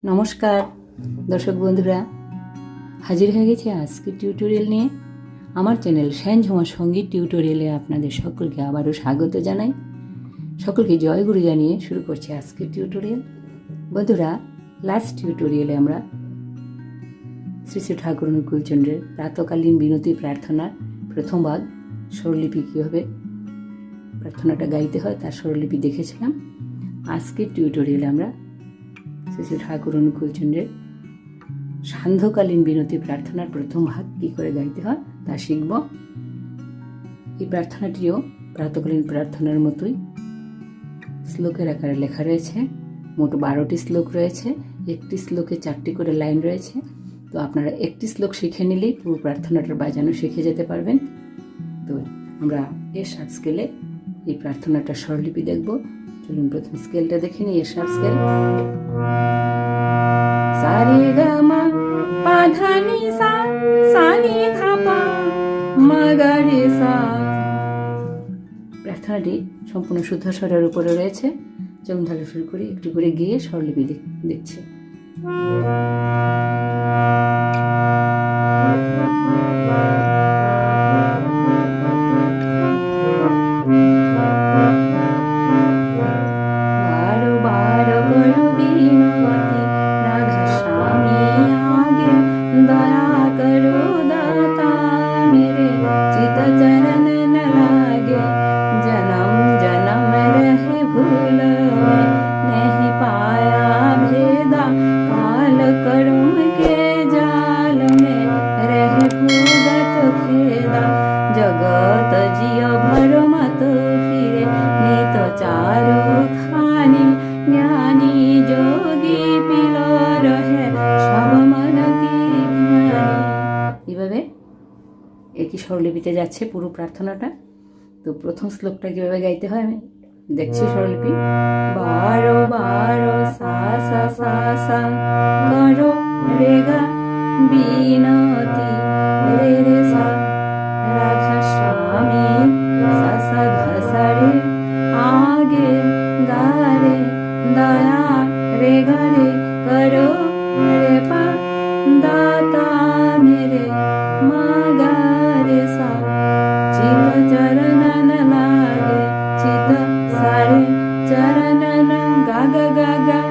নমস্কার দর্শক বন্ধুরা, হাজির হয়ে গেছি আজকের টিউটোরিয়াল নিয়ে। আমার চ্যানেল শ্যানঝুমা সঙ্গীত টিউটোরিয়ালে আপনাদের সকলকে আবারও স্বাগত জানাই। সকলকে জয়গুরু জানিয়ে শুরু করছি আজকের টিউটোরিয়াল। বন্ধুরা, লাস্ট টিউটোরিয়ালে আমরা শ্রী শ্রী ঠাকুর অনুকূলচন্দ্রের প্রাতকালীন বিনতি প্রার্থনার প্রথম ভাগ স্বরলিপি কীভাবে প্রার্থনাটা গাইতে হয় তার স্বরলিপি দেখেছিলাম। আজকের টিউটোরিয়ালে আমরা শ্রী শ্রী ঠাকুর অনুকূলচন্দ্রের সান্ধ্যকালীন বিনতি প্রার্থনার প্রথম ভাগ কী করে গাইতে হয় তা শিখব। এই প্রার্থনাটিও প্রাতকালীন প্রার্থনার মতোই শ্লোকের আকারে লেখা রয়েছে। মোট 12টি শ্লোক রয়েছে, একটি শ্লোকে 4টি করে লাইন রয়েছে। তো আপনারা একটি শ্লোক শিখে নিলেই পুরো প্রার্থনাটার বাজানো শিখে যেতে পারবেন। তো আমরা এ শার্প স্কেলে এই প্রার্থনাটার স্বরলিপি দেখব। চলুন প্রথম স্কেলটা দেখে নিই। এ শার্প স্কেল সা রে গা মা পা ধা নি সা, সা নি ধা পা, মা গা রে সা। প্রার্থনাটি সম্পূর্ণ শুদ্ধ স্বরের উপরে রয়েছে। চলুন তাহলে শুরু করি, একটু করে গিয়ে স্বরলিপি দেখছি। जगत जिय भर मत फिरे नित चारु खानी ज्ञानी যোগী পিল রহে সব মন কি জ্ঞানী। এইভাবে একই স্বরলিপিতে যাচ্ছে পুরো প্রার্থনাটা। তো প্রথম শ্লোকটা কিভাবে গাইতে হয় আমি দেখছি। স্বরলিপি বারো বারো সা সা সা সা করো রে গা বিনতি রে রে সা রাধা স্বামী সা সা ধা সা রে আগে গা রে দয়া রে গা রে করো রে পা দাতা মেরে মা গা রে সা চিত চরণন লাগে চিত সারে চরণন গা গা গা গা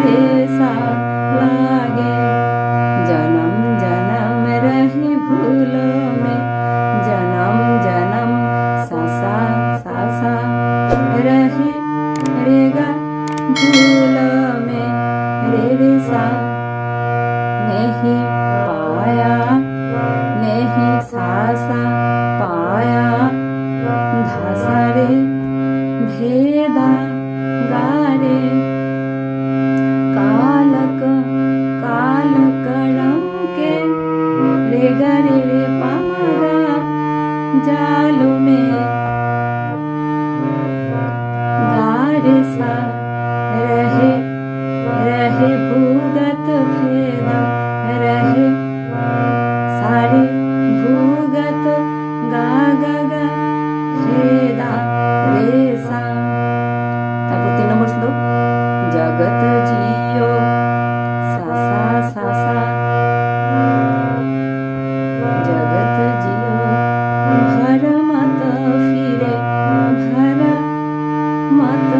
রে সা লাগে জনম জনম রহি ভুল में जन्म जन्म सा सा सा सा रहे रे गा भूल में रे रे सा नहीं पाया नहीं सा सा पाया धा सा रे भेदा गा रे कालक काल करम के रे गा रे रे पा जालो में गारे सा रहे रहे भूगत भेदा रहे सारे भूगत गा गा गा भेदा रे सा। তারপর 3 নম্বর শ্লোক জগত জিও সা সা সা সা जगत जियो भर मत फिरे भर मत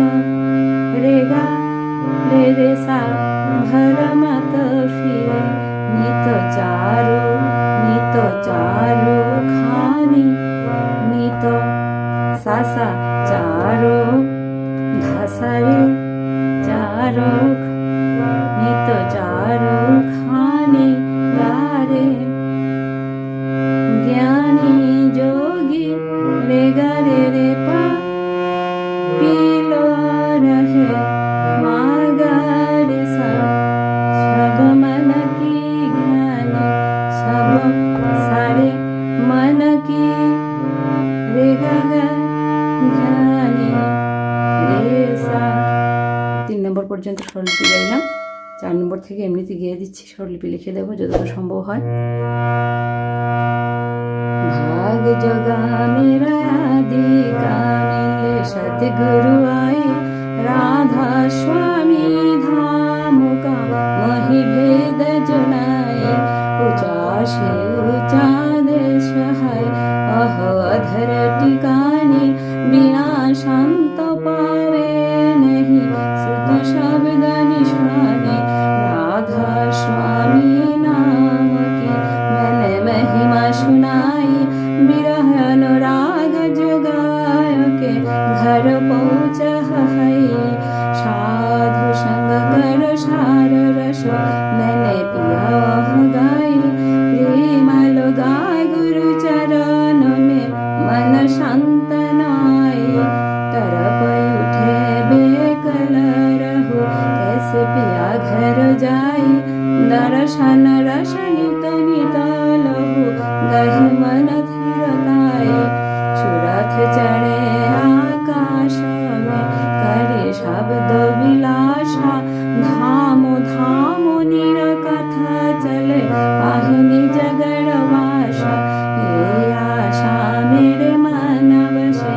रे गा रे रे सा भर मत फिरे नित चारु खानी नित सा सा चारु धा सा रे चारु नित चारु खानी गा रे ज्ञानी जोगी रे गा रे रे पा पीलो रहे मा गा रे सा सब मन की ज्ञानी सब सारे मन की रे गा गा ज्ञानी रे सा। 3 নম্বর পর্যন্ত স্বরলিপি গাইলাম। 4 নম্বর থেকে এমনিতে গিয়ে দিচ্ছি, স্বরলিপি লিখে দেবো যতটা সম্ভব হয়। भाग जगा मेरा आदि का मिले सतगुरु आए राधा स्वामी धाम मुका मोहि भेद जुनाई ऊंचा से ऊंचा देश है अहो अधर टिकानी बिना शांत पावे नहीं श्रुत शब्द निशानी राधा स्वामी नाम की मैंने महिमा सुनाई विरह अनुराग जगाय के घर पहुँच है साधु संग कर सार रस मैंने पिया गाई प्रेम लगाए गुरु चरण में मन शांत नाई तरप उठे बेकल रहु कैसे पिया घर जाई दर्शन रसनित नित लहु गह मन थिरताई सुरथ चढ़े आकाश में करे शब्द विलासा धामो धामो निरकथ चले पाहिनी जगड़वासा ये आशा मेरे मन बसे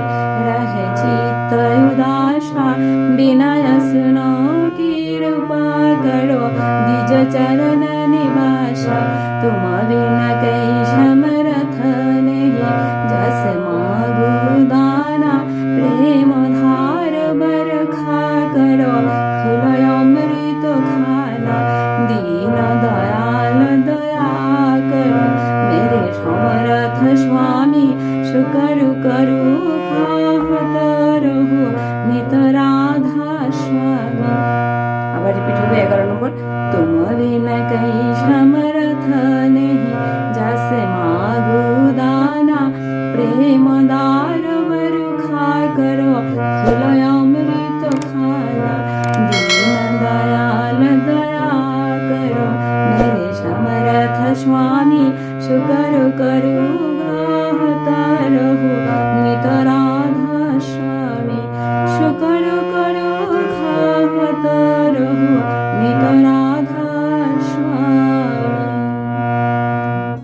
रहे चित्त उदासा विनय सुनो कृपा करो द्विज चरण निवासा तुम बिन कई समरथ नहीं जस मागु दाना प्रेम धार बरखा करो खुलय अमृत खाना दीन दयाल दया करो मेरे समरथ स्वामी शुकर करु खाहत रहो नित राधा स्वामी আবার রিপিট হবে 11 নম্বর तुम बिन कई समरथ नहीं जैसे मागु दाना प्रेम दार बरखा करो खुलय अमृत खाना दीन दयाल दया करो मेरे समरथ स्वामी शुकर करो गाहत रहो नित राधा स्वामी शुकर करो गाहत रहो नित राधा स्वामी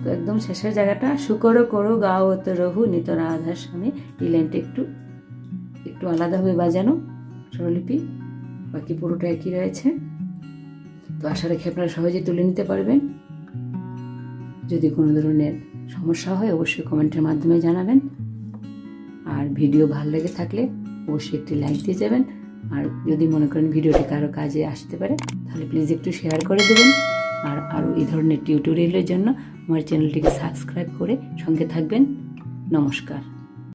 তো একদম শেষের জায়গাটা শুকর করো গাওত রহু নিত রাধা স্বামী এই লাইনটা একটু একটু আলাদাভাবে বাজানো স্বরলিপি বাকি পুরোটা একই রয়েছে তো আশা রাখি আপনারা সহজেই তুলে নিতে পারবেন যদি কোনো ধরনের সমস্যা হয় অবশ্যই কমেন্টের মাধ্যমে জানাবেন আর ভিডিও ভালো লেগে থাকলে অবশ্যই একটি লাইক দিয়ে যাবেন আর যদি মনে করেন ভিডিওটি কারো কাজে আসতে পারে তাহলে প্লিজ একটু শেয়ার করে দেবেন আর আরও এই ধরনের টিউটোরিয়ালের জন্য আমার চ্যানেলটিকে সাবস্ক্রাইব করে সঙ্গে থাকবেন নমস্কার।